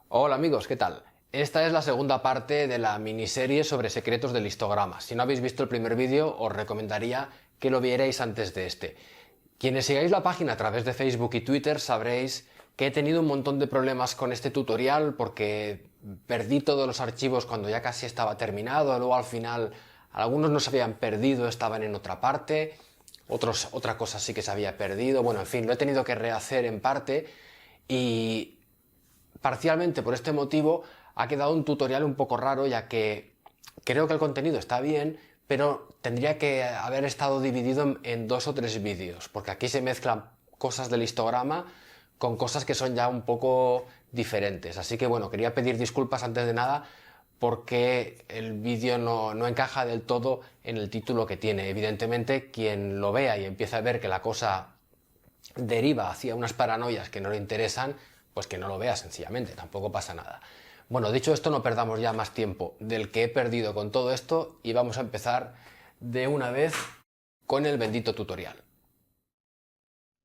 Hola amigos, ¿qué tal? Esta es la segunda parte de la miniserie sobre secretos del histograma. Si no habéis visto el primer vídeo, os recomendaría que lo vierais antes de este. Quienes sigáis la página a través de Facebook y Twitter sabréis que he tenido un montón de problemas con este tutorial porque perdí todos los archivos cuando ya casi estaba terminado, luego al final algunos no se habían perdido, estaban en otra parte, otra cosa sí que se había perdido, bueno, en fin, lo he tenido que rehacer en parte y parcialmente por este motivo ha quedado un tutorial un poco raro, ya que creo que el contenido está bien, pero tendría que haber estado dividido en dos o tres vídeos, porque aquí se mezclan cosas del histograma con cosas que son ya un poco diferentes. Así que bueno, quería pedir disculpas antes de nada porque el vídeo no encaja del todo en el título que tiene. Evidentemente, quien lo vea y empieza a ver que la cosa deriva hacia unas paranoias que no le interesan, pues que no lo vea sencillamente, tampoco pasa nada. Bueno, dicho esto, no perdamos ya más tiempo del que he perdido con todo esto y vamos a empezar de una vez con el bendito tutorial.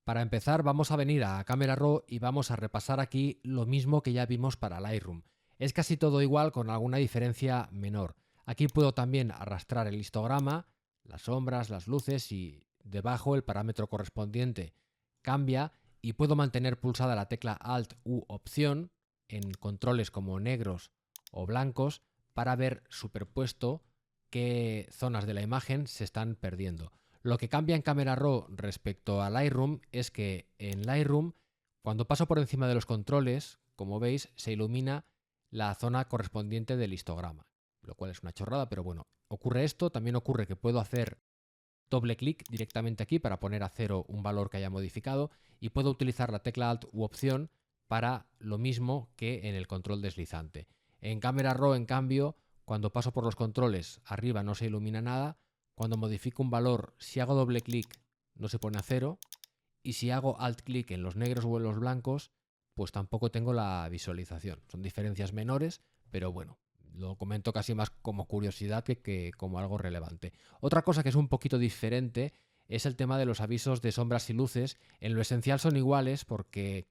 Para empezar, vamos a venir a Camera Raw y vamos a repasar aquí lo mismo que ya vimos para Lightroom. Es casi todo igual con alguna diferencia menor. Aquí puedo también arrastrar el histograma, las sombras, las luces y debajo el parámetro correspondiente cambia y puedo mantener pulsada la tecla Alt u Opción en controles como negros o blancos para ver superpuesto qué zonas de la imagen se están perdiendo. Lo que cambia en Camera Raw respecto a Lightroom es que en Lightroom, cuando paso por encima de los controles, como veis, se ilumina la zona correspondiente del histograma, lo cual es una chorrada, pero bueno, ocurre esto. También ocurre que puedo hacer doble clic directamente aquí para poner a cero un valor que haya modificado y puedo utilizar la tecla Alt u Opción para lo mismo que en el control deslizante. En Camera Raw, en cambio, cuando paso por los controles, arriba no se ilumina nada. Cuando modifico un valor, si hago doble clic, no se pone a cero. Y si hago alt clic en los negros o en los blancos, pues tampoco tengo la visualización. Son diferencias menores, pero bueno, lo comento casi más como curiosidad que como algo relevante. Otra cosa que es un poquito diferente es el tema de los avisos de sombras y luces. En lo esencial son iguales porque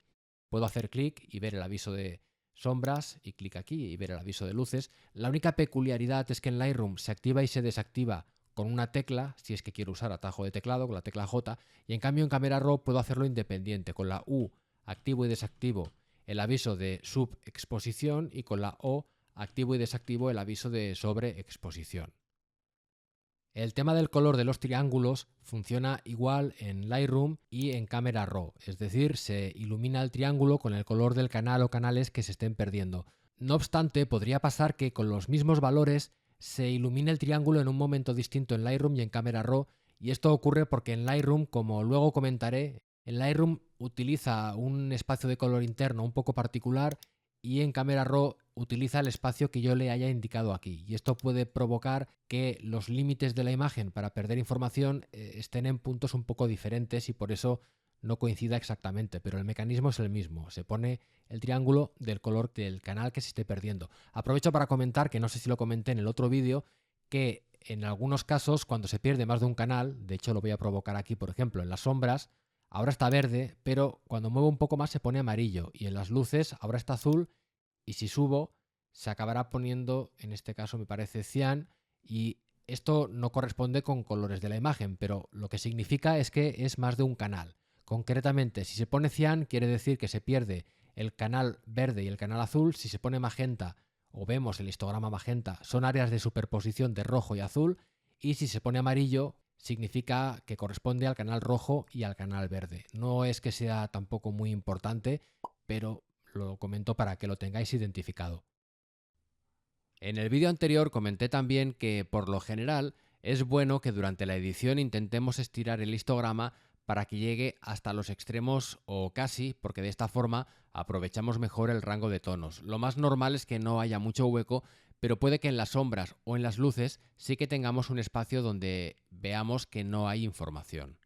puedo hacer clic y ver el aviso de sombras y clic aquí y ver el aviso de luces. La única peculiaridad es que en Lightroom se activa y se desactiva con una tecla, si es que quiero usar atajo de teclado, con la tecla J, y en cambio en Camera Raw puedo hacerlo independiente. Con la U activo y desactivo el aviso de subexposición y con la O activo y desactivo el aviso de sobreexposición. El tema del color de los triángulos funciona igual en Lightroom y en Camera Raw, es decir, se ilumina el triángulo con el color del canal o canales que se estén perdiendo. No obstante, podría pasar que con los mismos valores se ilumine el triángulo en un momento distinto en Lightroom y en Camera Raw, y esto ocurre porque en Lightroom, como luego comentaré, en Lightroom utiliza un espacio de color interno un poco particular y en Camera Raw utiliza el espacio que yo le haya indicado aquí. Y esto puede provocar que los límites de la imagen para perder información estén en puntos un poco diferentes y por eso no coincida exactamente, pero el mecanismo es el mismo. Se pone el triángulo del color del canal que se esté perdiendo. Aprovecho para comentar, que no sé si lo comenté en el otro vídeo, que en algunos casos cuando se pierde más de un canal, de hecho lo voy a provocar aquí, por ejemplo, en las sombras, ahora está verde, pero cuando muevo un poco más se pone amarillo, y en las luces ahora está azul, y si subo se acabará poniendo, en este caso me parece cian, y esto no corresponde con colores de la imagen, pero lo que significa es que es más de un canal. Concretamente, si se pone cian quiere decir que se pierde el canal verde y el canal azul. Si se pone magenta o vemos el histograma magenta, son áreas de superposición de rojo y azul, y si se pone amarillo significa que corresponde al canal rojo y al canal verde. No es que sea tampoco muy importante, pero lo comento para que lo tengáis identificado. En el vídeo anterior comenté también que, por lo general, es bueno que durante la edición intentemos estirar el histograma para que llegue hasta los extremos o casi, porque de esta forma aprovechamos mejor el rango de tonos. Lo más normal es que no haya mucho hueco, pero puede que en las sombras o en las luces sí que tengamos un espacio donde veamos que no hay información.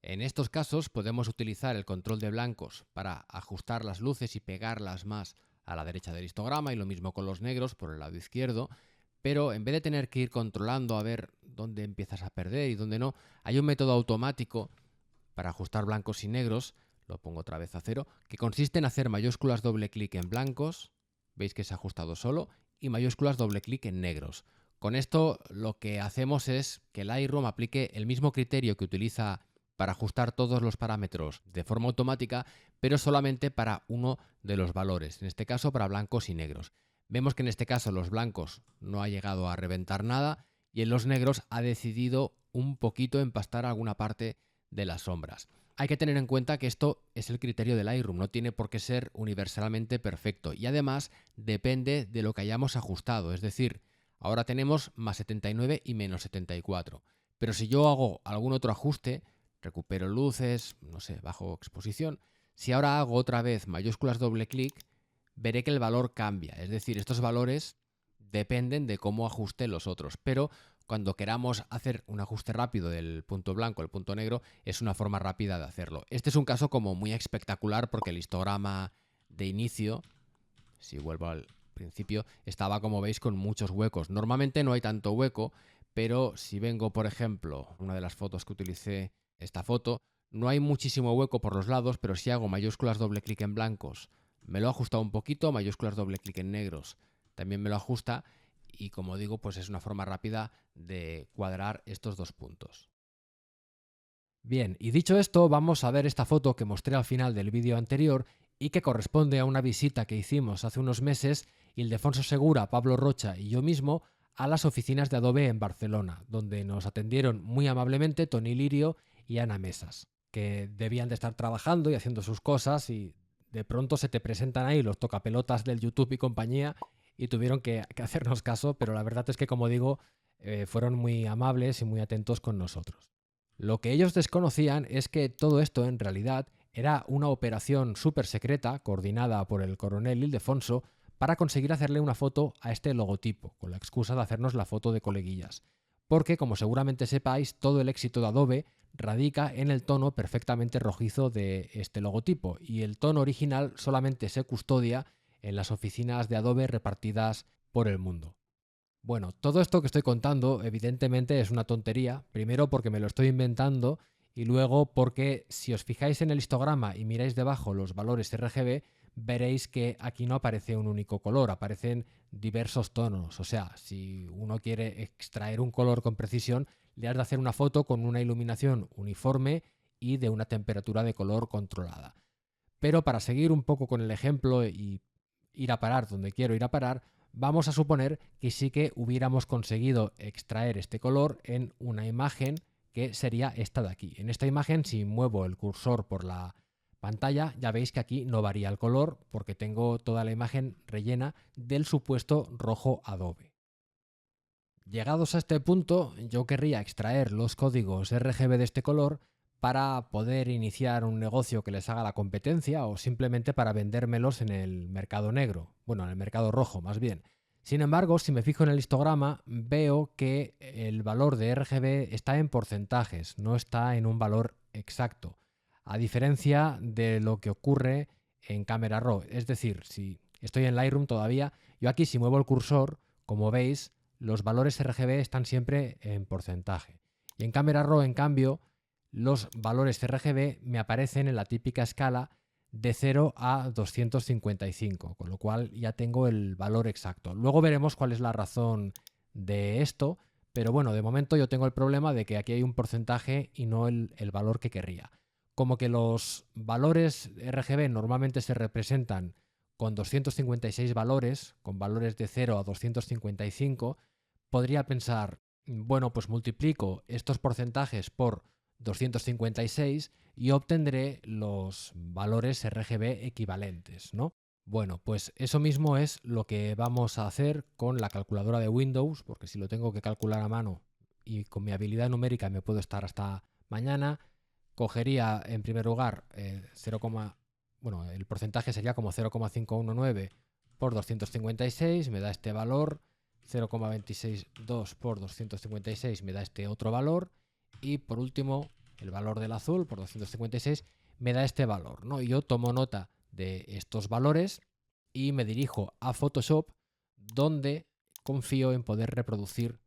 En estos casos podemos utilizar el control de blancos para ajustar las luces y pegarlas más a la derecha del histograma, y lo mismo con los negros por el lado izquierdo, pero en vez de tener que ir controlando a ver dónde empiezas a perder y dónde no, hay un método automático para ajustar blancos y negros. Lo pongo otra vez a cero, que consiste en hacer mayúsculas doble clic en blancos, veis que se ha ajustado solo, y mayúsculas doble clic en negros. Con esto lo que hacemos es que Lightroom aplique el mismo criterio que utiliza para ajustar todos los parámetros de forma automática, pero solamente para uno de los valores, en este caso para blancos y negros. Vemos que en este caso los blancos no ha llegado a reventar nada y en los negros ha decidido un poquito empastar alguna parte de las sombras. Hay que tener en cuenta que esto es el criterio de Lightroom, no tiene por qué ser universalmente perfecto y además depende de lo que hayamos ajustado, es decir, ahora tenemos más 79 y menos 74, pero si yo hago algún otro ajuste, recupero luces, no sé, bajo exposición, si ahora hago otra vez mayúsculas doble clic, veré que el valor cambia, es decir, estos valores dependen de cómo ajuste los otros, pero cuando queramos hacer un ajuste rápido del punto blanco al punto negro, es una forma rápida de hacerlo. Este es un caso como muy espectacular porque el histograma de inicio, si vuelvo al principio, estaba, como veis, con muchos huecos. Normalmente no hay tanto hueco, pero si vengo, por ejemplo, una de las fotos que utilicé, esta foto, no hay muchísimo hueco por los lados, pero si hago mayúsculas doble clic en blancos, me lo ha ajustado un poquito, mayúsculas doble clic en negros, también me lo ajusta. Y como digo, pues es una forma rápida de cuadrar estos dos puntos. Bien, y dicho esto, vamos a ver esta foto que mostré al final del vídeo anterior y que corresponde a una visita que hicimos hace unos meses Ildefonso Segura, Pablo Rocha y yo mismo a las oficinas de Adobe en Barcelona, donde nos atendieron muy amablemente Tony Lirio y Ana Mesas, que debían de estar trabajando y haciendo sus cosas y de pronto se te presentan ahí los tocapelotas del YouTube y compañía y tuvieron que hacernos caso, pero la verdad es que, como digo, fueron muy amables y muy atentos con nosotros. Lo que ellos desconocían es que todo esto en realidad era una operación súper secreta coordinada por el coronel Ildefonso para conseguir hacerle una foto a este logotipo, con la excusa de hacernos la foto de coleguillas. Porque, como seguramente sepáis, todo el éxito de Adobe radica en el tono perfectamente rojizo de este logotipo, y el tono original solamente se custodia en las oficinas de Adobe repartidas por el mundo. Bueno, todo esto que estoy contando evidentemente es una tontería, primero porque me lo estoy inventando y luego porque si os fijáis en el histograma y miráis debajo los valores RGB, veréis que aquí no aparece un único color, aparecen diversos tonos. O sea, si uno quiere extraer un color con precisión, le has de hacer una foto con una iluminación uniforme y de una temperatura de color controlada. Pero para seguir un poco con el ejemplo y ir a parar donde quiero ir a parar, vamos a suponer que sí que hubiéramos conseguido extraer este color en una imagen que sería esta de aquí. En esta imagen, si muevo el cursor por la pantalla, ya veis que aquí no varía el color porque tengo toda la imagen rellena del supuesto rojo Adobe. Llegados a este punto, yo querría extraer los códigos RGB de este color para poder iniciar un negocio que les haga la competencia o simplemente para vendérmelos en el mercado negro, bueno, en el mercado rojo más bien. Sin embargo, si me fijo en el histograma, veo que el valor de RGB está en porcentajes, no está en un valor exacto, a diferencia de lo que ocurre en Camera Raw. Es decir, si estoy en Lightroom todavía, yo aquí si muevo el cursor, como veis, los valores RGB están siempre en porcentaje. Y en Camera Raw, en cambio, los valores RGB me aparecen en la típica escala de 0 a 255, con lo cual ya tengo el valor exacto. Luego veremos cuál es la razón de esto, pero bueno, de momento yo tengo el problema de que aquí hay un porcentaje y no el valor que querría. Como que los valores RGB normalmente se representan con 256 valores, con valores de 0 a 255, podría pensar, bueno, pues multiplico estos porcentajes por 256 y obtendré los valores RGB equivalentes, ¿no? Bueno, pues eso mismo es lo que vamos a hacer con la calculadora de Windows, porque si lo tengo que calcular a mano y con mi habilidad numérica me puedo estar hasta mañana, cogería en primer lugar bueno, el porcentaje sería como 0,519 por 256, me da este valor, 0,262 por 256 me da este otro valor, y por último el valor del azul por 256 me da este valor, ¿no? Y yo tomo nota de estos valores y me dirijo a Photoshop, donde confío en poder reproducir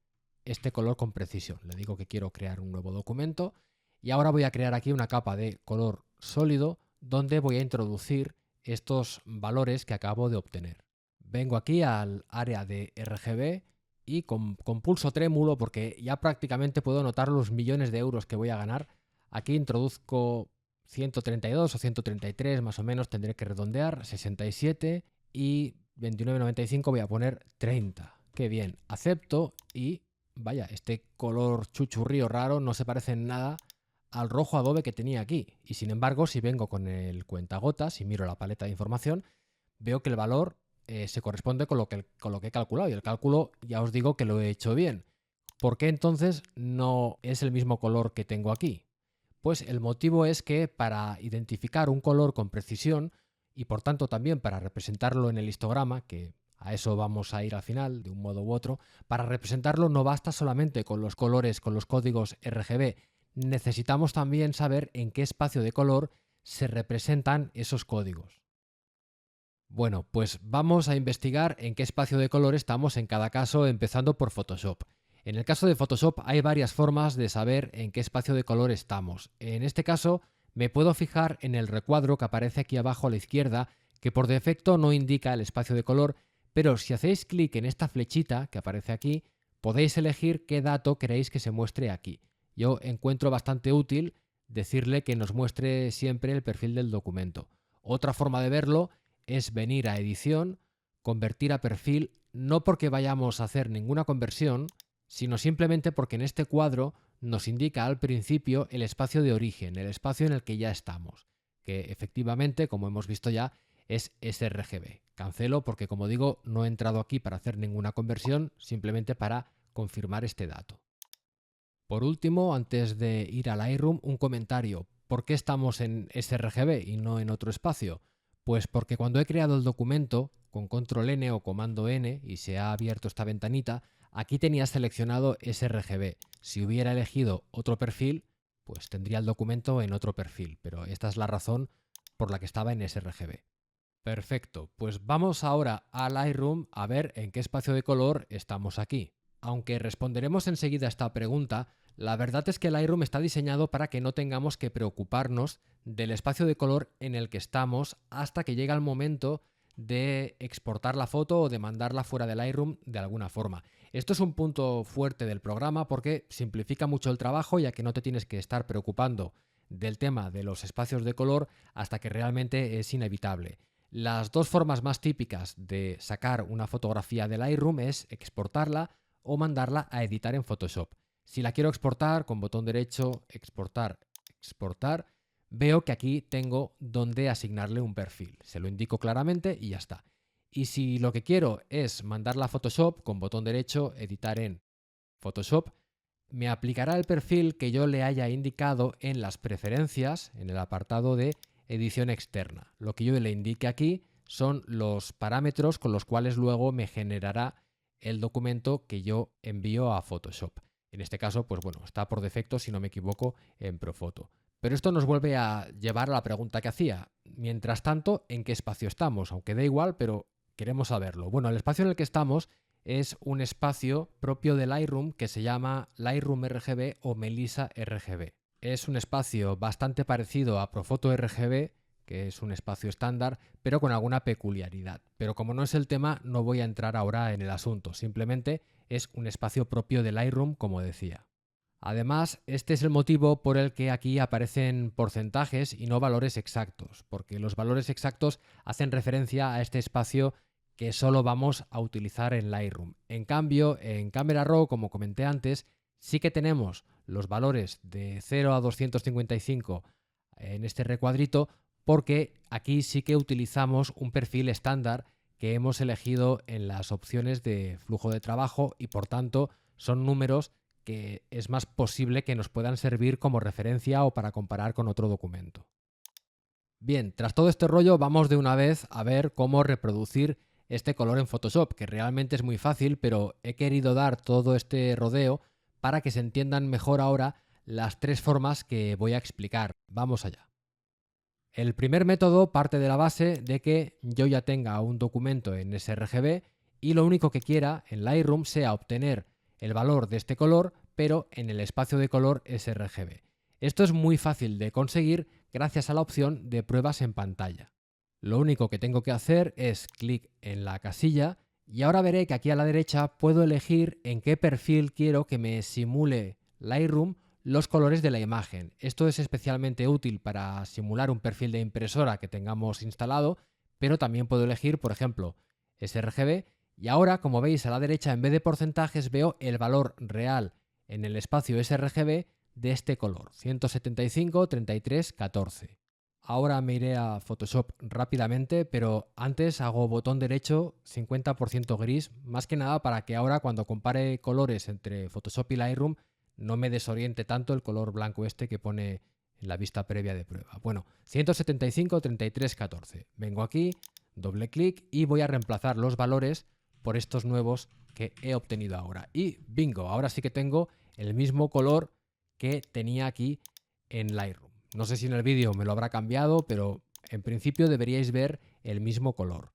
este color con precisión. Le digo que quiero crear un nuevo documento y ahora voy a crear aquí una capa de color sólido donde voy a introducir estos valores que acabo de obtener. vengo aquí al área de RGB y con pulso trémulo, porque ya prácticamente puedo notar los millones de euros que voy a ganar, aquí introduzco 132 o 133 más o menos, tendré que redondear, 67 y 29,95 voy a poner 30. Qué bien, acepto y vaya, este color chuchurrío raro no se parece en nada al rojo adobe que tenía aquí. Y sin embargo, si vengo con el cuentagotas y miro la paleta de información, veo que el valor se corresponde con lo que he calculado. Y el cálculo ya os digo que lo he hecho bien. ¿Por qué entonces no es el mismo color que tengo aquí? Pues el motivo es que para identificar un color con precisión y por tanto también para representarlo en el histograma, que a eso vamos a ir al final de un modo u otro, para representarlo no basta solamente con los colores, con los códigos RGB, necesitamos también saber en qué espacio de color se representan esos códigos. Bueno, pues vamos a investigar en qué espacio de color estamos en cada caso, empezando por Photoshop. En el caso de Photoshop hay varias formas de saber en qué espacio de color estamos. En este caso me puedo fijar en el recuadro que aparece aquí abajo a la izquierda, que por defecto no indica el espacio de color, pero si hacéis clic en esta flechita que aparece aquí, podéis elegir qué dato queréis que se muestre aquí. Yo encuentro bastante útil decirle que nos muestre siempre el perfil del documento. Otra forma de verlo es venir a edición, convertir a perfil, no porque vayamos a hacer ninguna conversión, sino simplemente porque en este cuadro nos indica al principio el espacio de origen, el espacio en el que ya estamos, que efectivamente, como hemos visto ya, es sRGB. Cancelo porque, como digo, no he entrado aquí para hacer ninguna conversión, simplemente para confirmar este dato. Por último, antes de ir a Lightroom, un comentario. ¿Por qué estamos en sRGB y no en otro espacio? Pues porque cuando he creado el documento con control N o comando N y se ha abierto esta ventanita, aquí tenía seleccionado sRGB. Si hubiera elegido otro perfil, pues tendría el documento en otro perfil, pero esta es la razón por la que estaba en sRGB. Perfecto, pues vamos ahora a Lightroom a ver en qué espacio de color estamos aquí. Aunque responderemos enseguida a esta pregunta, la verdad es que Lightroom está diseñado para que no tengamos que preocuparnos del espacio de color en el que estamos hasta que llega el momento de exportar la foto o de mandarla fuera de Lightroom de alguna forma. Esto es un punto fuerte del programa porque simplifica mucho el trabajo, ya que no te tienes que estar preocupando del tema de los espacios de color hasta que realmente es inevitable. Las dos formas más típicas de sacar una fotografía de Lightroom es exportarla o mandarla a editar en Photoshop. Si la quiero exportar, con botón derecho, exportar, exportar, veo que aquí tengo donde asignarle un perfil. Se lo indico claramente y ya está. Y si lo que quiero es mandarla a Photoshop, con botón derecho, editar en Photoshop, me aplicará el perfil que yo le haya indicado en las preferencias, en el apartado de edición externa. Lo que yo le indique aquí son los parámetros con los cuales luego me generará el documento que yo envío a Photoshop. En este caso, pues bueno, está por defecto, si no me equivoco, en Profoto. Pero esto nos vuelve a llevar a la pregunta que hacía. Mientras tanto, ¿en qué espacio estamos? Aunque da igual, pero queremos saberlo. Bueno, el espacio en el que estamos es un espacio propio de Lightroom que se llama Lightroom RGB o Melissa RGB. Es un espacio bastante parecido a Profoto RGB, que es un espacio estándar, pero con alguna peculiaridad. Pero como no es el tema, no voy a entrar ahora en el asunto. Simplemente es un espacio propio de Lightroom, como decía. Además, este es el motivo por el que aquí aparecen porcentajes y no valores exactos, porque los valores exactos hacen referencia a este espacio que solo vamos a utilizar en Lightroom. En cambio, en Camera Raw, como comenté antes, sí que tenemos los valores de 0 a 255 en este recuadrito, porque aquí sí que utilizamos un perfil estándar que hemos elegido en las opciones de flujo de trabajo y por tanto son números que es más posible que nos puedan servir como referencia o para comparar con otro documento. Bien, tras todo este rollo vamos de una vez a ver cómo reproducir este color en Photoshop, que realmente es muy fácil, pero he querido dar todo este rodeo para que se entiendan mejor ahora las tres formas que voy a explicar. Vamos allá. El primer método parte de la base de que yo ya tenga un documento en sRGB y lo único que quiera en Lightroom sea obtener el valor de este color, pero en el espacio de color sRGB. Esto es muy fácil de conseguir gracias a la opción de pruebas en pantalla. Lo único que tengo que hacer es clic en la casilla y ahora veré que aquí a la derecha puedo elegir en qué perfil quiero que me simule Lightroom los colores de la imagen. Esto es especialmente útil para simular un perfil de impresora que tengamos instalado, pero también puedo elegir, por ejemplo, sRGB. Y ahora, como veis a la derecha, en vez de porcentajes veo el valor real en el espacio sRGB de este color, 175, 33, 14. Ahora me iré a Photoshop rápidamente, pero antes hago botón derecho 50% gris, más que nada para que ahora cuando compare colores entre Photoshop y Lightroom no me desoriente tanto el color blanco este que pone en la vista previa de prueba. Bueno, 175, 33, 14. Vengo aquí, doble clic y voy a reemplazar los valores por estos nuevos que he obtenido ahora. Y bingo, ahora sí que tengo el mismo color que tenía aquí en Lightroom. No sé si en el vídeo me lo habrá cambiado, pero en principio deberíais ver el mismo color.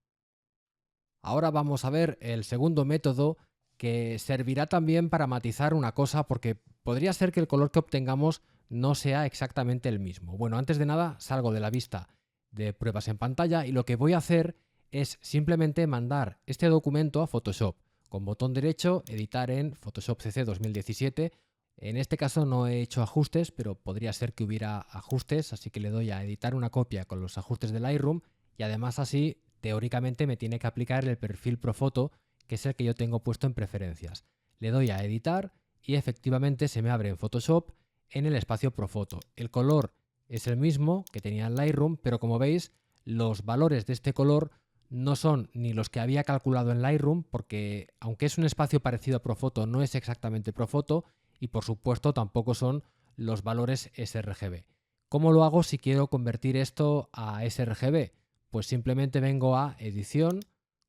Ahora vamos a ver el segundo método que servirá también para matizar una cosa porque podría ser que el color que obtengamos no sea exactamente el mismo. Bueno, antes de nada salgo de la vista de pruebas en pantalla y lo que voy a hacer es simplemente mandar este documento a Photoshop. Con botón derecho, editar en Photoshop CC 2017. En este caso no he hecho ajustes, pero podría ser que hubiera ajustes, así que le doy a editar una copia con los ajustes de Lightroom y además así teóricamente me tiene que aplicar el perfil Profoto, que es el que yo tengo puesto en preferencias. Le doy a editar y efectivamente se me abre en Photoshop en el espacio Profoto. El color es el mismo que tenía en Lightroom, pero como veis los valores de este color no son ni los que había calculado en Lightroom, porque aunque es un espacio parecido a Profoto, no es exactamente Profoto, y por supuesto tampoco son los valores sRGB. ¿Cómo lo hago si quiero convertir esto a sRGB? Pues simplemente vengo a edición,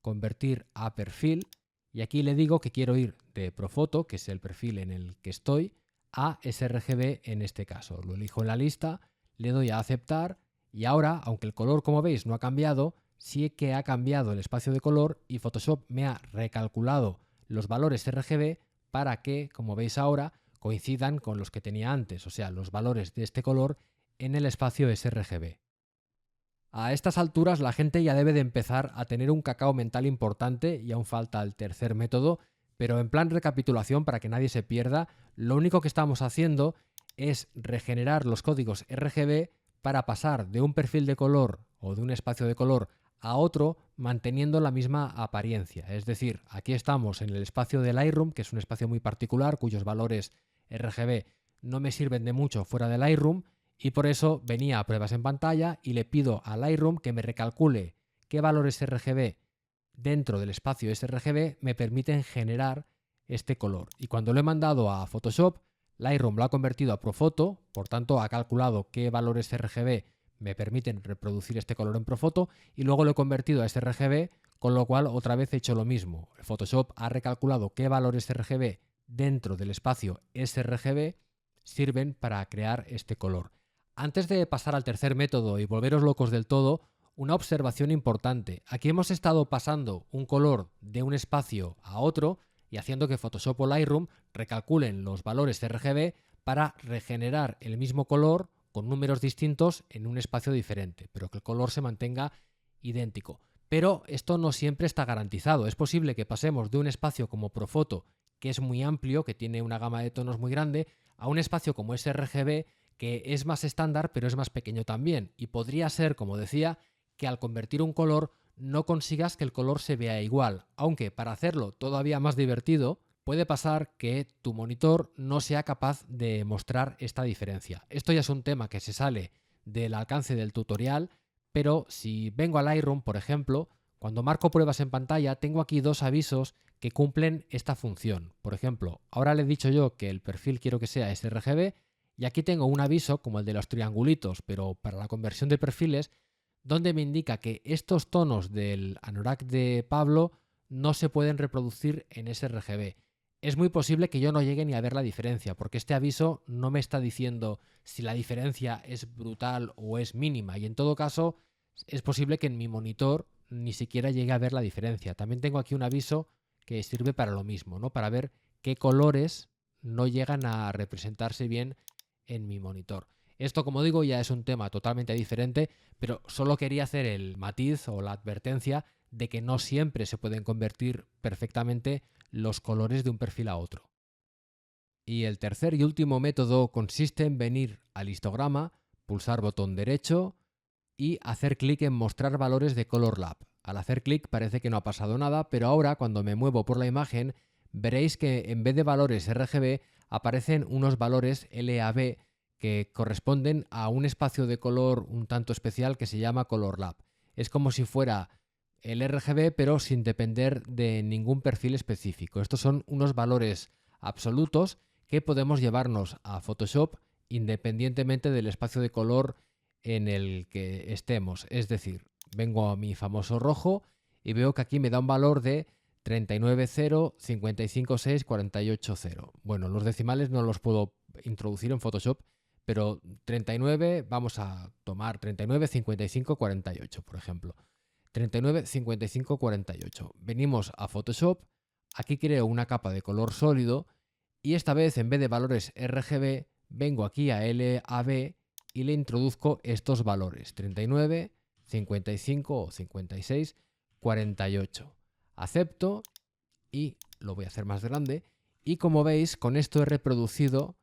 convertir a perfil y aquí le digo que quiero ir de Profoto, que es el perfil en el que estoy, a sRGB en este caso. Lo elijo en la lista, le doy a aceptar y ahora, aunque el color como veis no ha cambiado, sí que ha cambiado el espacio de color y Photoshop me ha recalculado los valores RGB para que, como veis ahora, coincidan con los que tenía antes, o sea, los valores de este color en el espacio sRGB. A estas alturas la gente ya debe de empezar a tener un cacao mental importante y aún falta el tercer método, pero en plan recapitulación para que nadie se pierda, lo único que estamos haciendo es regenerar los códigos RGB para pasar de un perfil de color o de un espacio de color a otro manteniendo la misma apariencia. Es decir, aquí estamos en el espacio de Lightroom, que es un espacio muy particular cuyos valores RGB no me sirven de mucho fuera de Lightroom y por eso venía a pruebas en pantalla y le pido a Lightroom que me recalcule qué valores RGB dentro del espacio sRGB me permiten generar este color. Y cuando lo he mandado a Photoshop, Lightroom lo ha convertido a Profoto, por tanto ha calculado qué valores RGB me permiten reproducir este color en Profoto y luego lo he convertido a sRGB, con lo cual otra vez he hecho lo mismo. Photoshop ha recalculado qué valores RGB dentro del espacio sRGB sirven para crear este color. Antes de pasar al tercer método y volveros locos del todo, una observación importante. Aquí hemos estado pasando un color de un espacio a otro y haciendo que Photoshop o Lightroom recalculen los valores RGB para regenerar el mismo color con números distintos en un espacio diferente, pero que el color se mantenga idéntico. Pero esto no siempre está garantizado. Es posible que pasemos de un espacio como Profoto, que es muy amplio, que tiene una gama de tonos muy grande, a un espacio como sRGB, que es más estándar, pero es más pequeño también. Y podría ser, como decía, que al convertir un color no consigas que el color se vea igual, aunque para hacerlo todavía más divertido, puede pasar que tu monitor no sea capaz de mostrar esta diferencia. Esto ya es un tema que se sale del alcance del tutorial, pero si vengo a Lightroom, por ejemplo, cuando marco pruebas en pantalla, tengo aquí dos avisos que cumplen esta función. Por ejemplo, ahora le he dicho yo que el perfil quiero que sea sRGB y aquí tengo un aviso como el de los triangulitos, pero para la conversión de perfiles, donde me indica que estos tonos del anorak de Pablo no se pueden reproducir en sRGB. Es muy posible que yo no llegue ni a ver la diferencia, porque este aviso no me está diciendo si la diferencia es brutal o es mínima, y en todo caso es posible que en mi monitor ni siquiera llegue a ver la diferencia. También tengo aquí un aviso que sirve para lo mismo, ¿no? Para ver qué colores no llegan a representarse bien en mi monitor. Esto, como digo, ya es un tema totalmente diferente, pero solo quería hacer el matiz o la advertencia de que no siempre se pueden convertir perfectamente los colores de un perfil a otro. Y el tercer y último método consiste en venir al histograma, pulsar botón derecho y hacer clic en mostrar valores de Color Lab. Al hacer clic parece que no ha pasado nada, pero ahora cuando me muevo por la imagen veréis que en vez de valores RGB aparecen unos valores LAB que corresponden a un espacio de color un tanto especial que se llama Color Lab. Es como si fuera el RGB pero sin depender de ningún perfil específico. Estos son unos valores absolutos que podemos llevarnos a Photoshop independientemente del espacio de color en el que estemos. Es decir, vengo a mi famoso rojo y veo que aquí me da un valor de 39,0, 55,6, 48,0. Bueno, los decimales no los puedo introducir en Photoshop, pero 39, vamos a tomar 39, 55, 48, por ejemplo. 39, 55, 48. Venimos a Photoshop, aquí creo una capa de color sólido y esta vez en vez de valores RGB vengo aquí a LAB y le introduzco estos valores 39, 55 o 56, 48. Acepto y lo voy a hacer más grande y como veis con esto he reproducido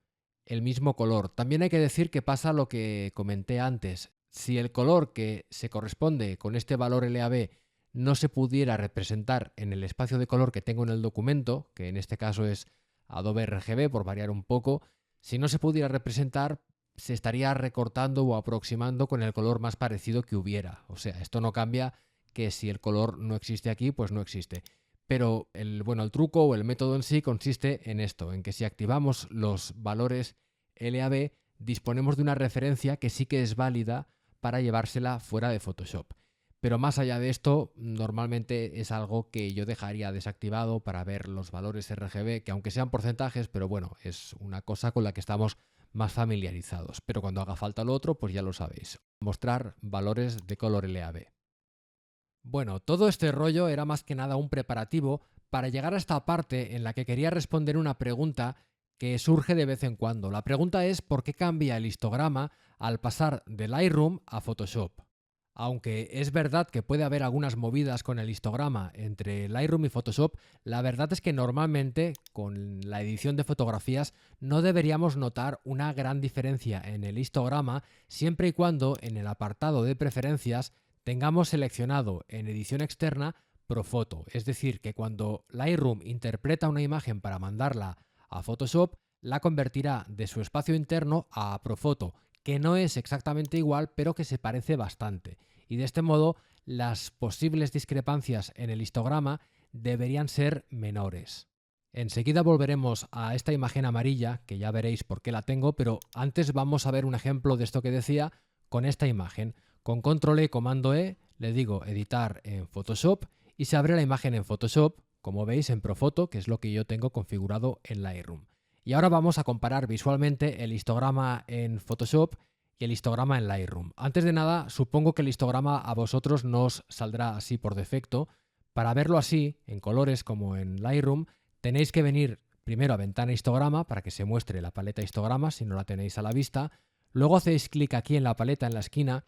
el mismo color. También hay que decir que pasa lo que comenté antes. Si el color que se corresponde con este valor LAB no se pudiera representar en el espacio de color que tengo en el documento, que en este caso es Adobe RGB por variar un poco, si no se pudiera representar se estaría recortando o aproximando con el color más parecido que hubiera. O sea, esto no cambia que si el color no existe aquí, pues no existe. Pero el truco o el método en sí consiste en esto, en que si activamos los valores LAB, disponemos de una referencia que sí que es válida para llevársela fuera de Photoshop. Pero más allá de esto, normalmente es algo que yo dejaría desactivado para ver los valores RGB, que aunque sean porcentajes, pero bueno, es una cosa con la que estamos más familiarizados. Pero cuando haga falta lo otro, pues ya lo sabéis. Mostrar valores de color LAB. Bueno, todo este rollo era más que nada un preparativo para llegar a esta parte en la que quería responder una pregunta que surge de vez en cuando. La pregunta es ¿por qué cambia el histograma al pasar de Lightroom a Photoshop? Aunque es verdad que puede haber algunas movidas con el histograma entre Lightroom y Photoshop, la verdad es que normalmente con la edición de fotografías no deberíamos notar una gran diferencia en el histograma siempre y cuando en el apartado de preferencias tengamos seleccionado en edición externa Profoto. Es decir, que cuando Lightroom interpreta una imagen para mandarla a Photoshop, la convertirá de su espacio interno a Profoto, que no es exactamente igual, pero que se parece bastante. Y de este modo, las posibles discrepancias en el histograma deberían ser menores. Enseguida volveremos a esta imagen amarilla, que ya veréis por qué la tengo, pero antes vamos a ver un ejemplo de esto que decía con esta imagen. Con Control E, Comando E, le digo editar en Photoshop y se abre la imagen en Photoshop, como veis en Profoto, que es lo que yo tengo configurado en Lightroom. Y ahora vamos a comparar visualmente el histograma en Photoshop y el histograma en Lightroom. Antes de nada, supongo que el histograma a vosotros no os saldrá así por defecto. Para verlo así, en colores como en Lightroom, tenéis que venir primero a Ventana Histograma para que se muestre la paleta Histograma si no la tenéis a la vista. Luego hacéis clic aquí en la paleta en la esquina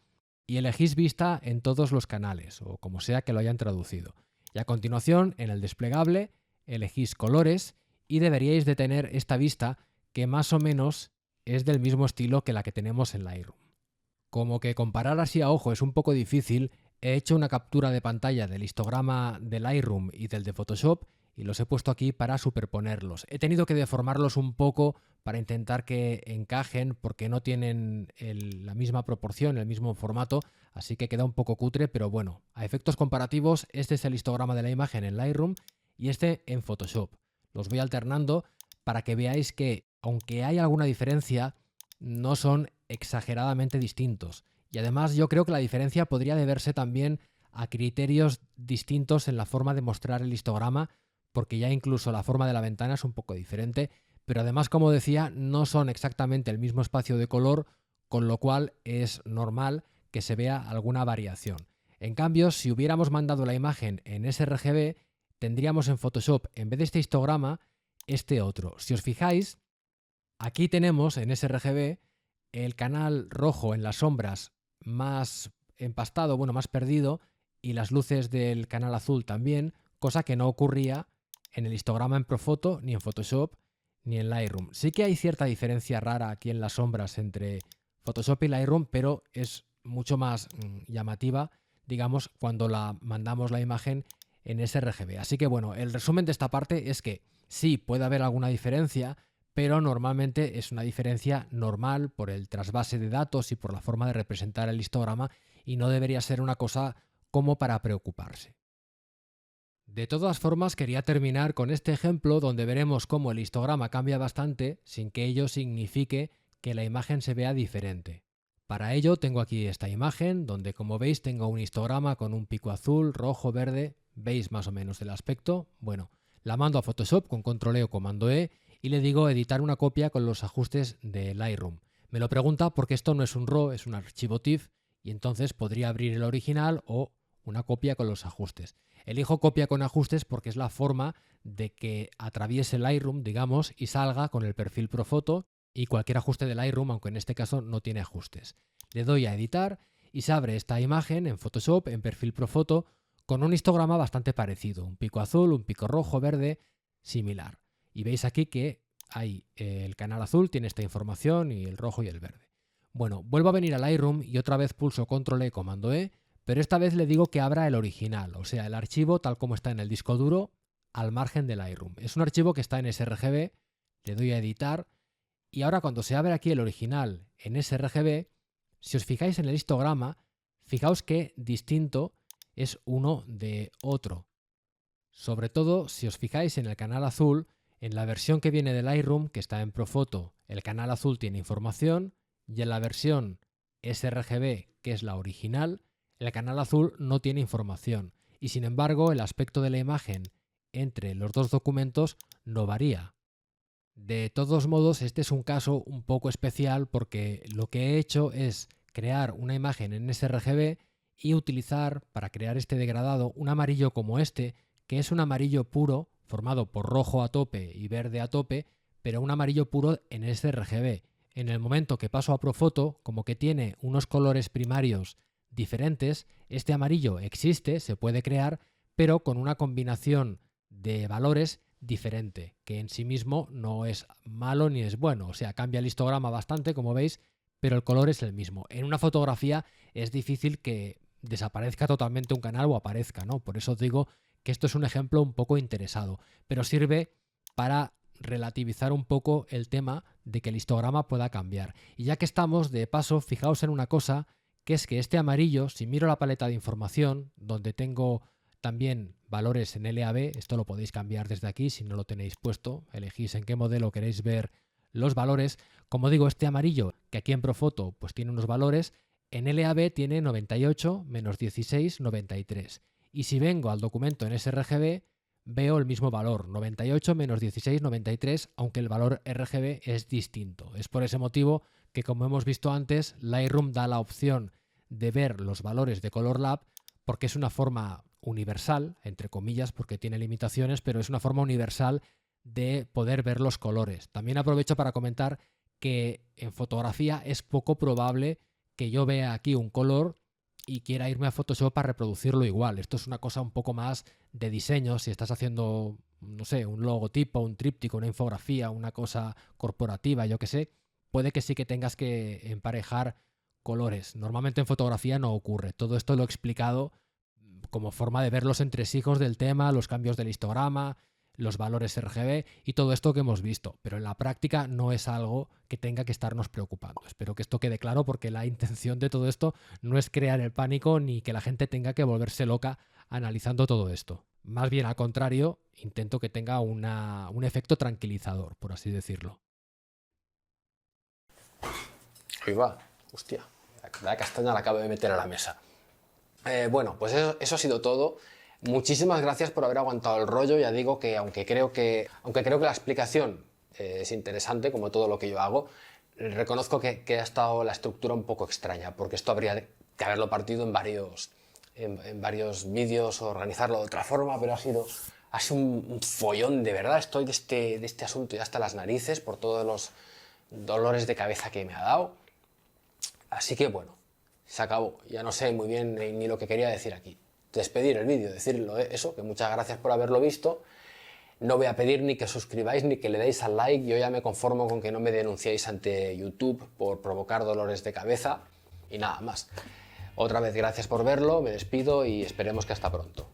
y elegís Vista en todos los canales, o como sea que lo hayan traducido. Y a continuación, en el desplegable, elegís Colores y deberíais de tener esta vista que más o menos es del mismo estilo que la que tenemos en Lightroom. Como que comparar así a ojo es un poco difícil, he hecho una captura de pantalla del histograma de Lightroom y del de Photoshop y los he puesto aquí para superponerlos. He tenido que deformarlos un poco para intentar que encajen porque no tienen la misma proporción, el mismo formato, así que queda un poco cutre, pero bueno, a efectos comparativos este es el histograma de la imagen en Lightroom y este en Photoshop. Los voy alternando para que veáis que, aunque hay alguna diferencia, no son exageradamente distintos. Y además yo creo que la diferencia podría deberse también a criterios distintos en la forma de mostrar el histograma, porque ya incluso la forma de la ventana es un poco diferente, pero además, como decía, no son exactamente el mismo espacio de color, con lo cual es normal que se vea alguna variación. En cambio, si hubiéramos mandado la imagen en sRGB, tendríamos en Photoshop, en vez de este histograma, este otro. Si os fijáis, aquí tenemos en sRGB el canal rojo en las sombras más empastado, bueno, más perdido, y las luces del canal azul también, cosa que no ocurría en el histograma en Profoto, ni en Photoshop, ni en Lightroom. Sí que hay cierta diferencia rara aquí en las sombras entre Photoshop y Lightroom, pero es mucho más llamativa, digamos, cuando mandamos la imagen en sRGB. Así que bueno, el resumen de esta parte es que sí, puede haber alguna diferencia, pero normalmente es una diferencia normal por el trasvase de datos y por la forma de representar el histograma, y no debería ser una cosa como para preocuparse. De todas formas, quería terminar con este ejemplo donde veremos cómo el histograma cambia bastante sin que ello signifique que la imagen se vea diferente. Para ello tengo aquí esta imagen donde, como veis, tengo un histograma con un pico azul, rojo, verde. ¿Veis más o menos el aspecto? Bueno, la mando a Photoshop con Control E o Comando E y le digo editar una copia con los ajustes de Lightroom. Me lo pregunta porque esto no es un RAW, es un archivo TIFF, y entonces podría abrir el original o una copia con los ajustes. Elijo copia con ajustes porque es la forma de que atraviese Lightroom, digamos, y salga con el perfil Profoto y cualquier ajuste de Lightroom, aunque en este caso no tiene ajustes. Le doy a editar y se abre esta imagen en Photoshop, en perfil Profoto, con un histograma bastante parecido, un pico azul, un pico rojo, verde, similar. Y veis aquí que hay el canal azul, tiene esta información, y el rojo y el verde. Bueno, vuelvo a venir a Lightroom y otra vez pulso Control E, Comando E, pero esta vez le digo que abra el original, o sea, el archivo tal como está en el disco duro, al margen de Lightroom. Es un archivo que está en sRGB, le doy a editar, y ahora cuando se abre aquí el original en sRGB, si os fijáis en el histograma, fijaos qué distinto es uno de otro. Sobre todo si os fijáis en el canal azul, en la versión que viene de Lightroom, que está en Profoto, el canal azul tiene información, y en la versión sRGB, que es la original, el canal azul no tiene información, y sin embargo el aspecto de la imagen entre los dos documentos no varía. De todos modos, este es un caso un poco especial porque lo que he hecho es crear una imagen en sRGB y utilizar para crear este degradado un amarillo como este, que es un amarillo puro formado por rojo a tope y verde a tope, pero un amarillo puro en sRGB. En el momento que paso a Profoto, como que tiene unos colores primarios diferentes, este amarillo existe, se puede crear, pero con una combinación de valores diferente, que en sí mismo no es malo ni es bueno. O sea, cambia el histograma bastante, como veis, pero el color es el mismo. En una fotografía es difícil que desaparezca totalmente un canal o aparezca, ¿no? Por eso os digo que esto es un ejemplo un poco interesado, pero sirve para relativizar un poco el tema de que el histograma pueda cambiar. Y ya que estamos, de paso, fijaos en una cosa, que es que este amarillo, si miro la paleta de información, donde tengo también valores en LAB, esto lo podéis cambiar desde aquí si no lo tenéis puesto, elegís en qué modelo queréis ver los valores. Como digo, este amarillo, que aquí en Profoto pues tiene unos valores, en LAB tiene 98, menos 16, 93. Y si vengo al documento en sRGB, veo el mismo valor, 98 menos 16, 93, aunque el valor RGB es distinto. Es por ese motivo que, como hemos visto antes, Lightroom da la opción de ver los valores de Color Lab, porque es una forma universal, entre comillas, porque tiene limitaciones, pero es una forma universal de poder ver los colores. También aprovecho para comentar que en fotografía es poco probable que yo vea aquí un color y quiera irme a Photoshop para reproducirlo igual. Esto es una cosa un poco más de diseño. Si estás haciendo, no sé, un logotipo, un tríptico, una infografía, una cosa corporativa, yo qué sé, puede que sí que tengas que emparejar colores. Normalmente en fotografía no ocurre. Todo esto lo he explicado como forma de ver los entresijos del tema, los cambios del histograma, los valores RGB y todo esto que hemos visto, pero en la práctica no es algo que tenga que estarnos preocupando. Espero que esto quede claro, porque la intención de todo esto no es crear el pánico ni que la gente tenga que volverse loca analizando todo esto. Más bien al contrario, intento que tenga un efecto tranquilizador, por así decirlo. Ahí va, hostia, la castaña la acabo de meter a la mesa. Bueno, pues eso ha sido todo. Muchísimas gracias por haber aguantado el rollo. Ya digo que aunque creo que la explicación es interesante, como todo lo que yo hago, reconozco que ha estado la estructura un poco extraña, porque esto habría que haberlo partido en varios vídeos o organizarlo de otra forma, pero ha sido un follón, de verdad. Estoy de este asunto ya hasta las narices por todos los dolores de cabeza que me ha dado. Así que bueno, se acabó. Ya no sé muy bien ni lo que quería decir aquí. Despedir el vídeo, decirlo eso, que muchas gracias por haberlo visto. No voy a pedir ni que suscribáis ni que le deis al like, yo ya me conformo con que no me denunciéis ante YouTube por provocar dolores de cabeza y nada más. Otra vez gracias por verlo, me despido y esperemos que hasta pronto.